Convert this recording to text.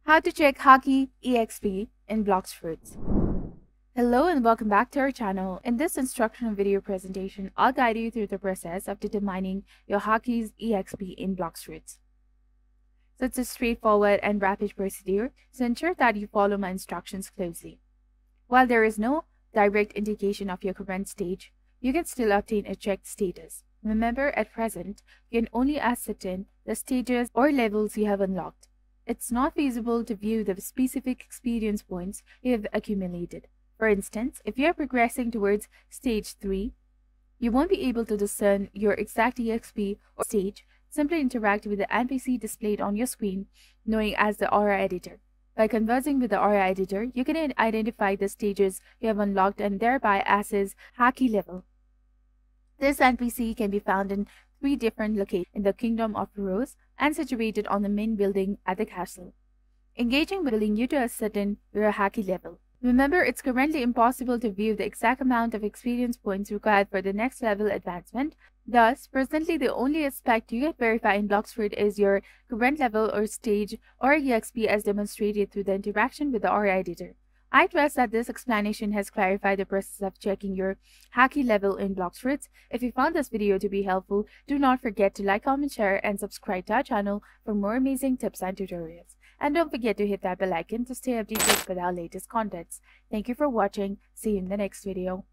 How to check Haki EXP in Blox Fruits. Hello and welcome back to our channel. In this instructional video presentation, I'll guide you through the process of determining your Haki's EXP in Blox Fruits. So it's a straightforward and rapid procedure, so ensure that you follow my instructions closely. While there is no direct indication of your current stage, you can still obtain a checked status. Remember, at present, you can only ascertain the stages or levels you have unlocked. It's not feasible to view the specific experience points you have accumulated. For instance, if you are progressing towards stage 3, you won't be able to discern your exact EXP or stage. Simply interact with the NPC displayed on your screen, known as the Aura Editor. By conversing with the Aura Editor, you can identify the stages you have unlocked and thereby assess Haki level. This NPC can be found in 3 different locations in the Kingdom of Rose and situated on the main building at the castle. Engaging will link you to ascertain your Haki level. Remember, it's currently impossible to view the exact amount of experience points required for the next level advancement. Thus, presently the only aspect you can verify in Blox Fruits is your current level or stage or EXP as demonstrated through the interaction with the Aura Editor. I trust that this explanation has clarified the process of checking your Haki level in Blox Fruits. If you found this video to be helpful, do not forget to like, comment, share, and subscribe to our channel for more amazing tips and tutorials. And don't forget to hit that bell icon to stay updated with our latest contents. Thank you for watching. See you in the next video.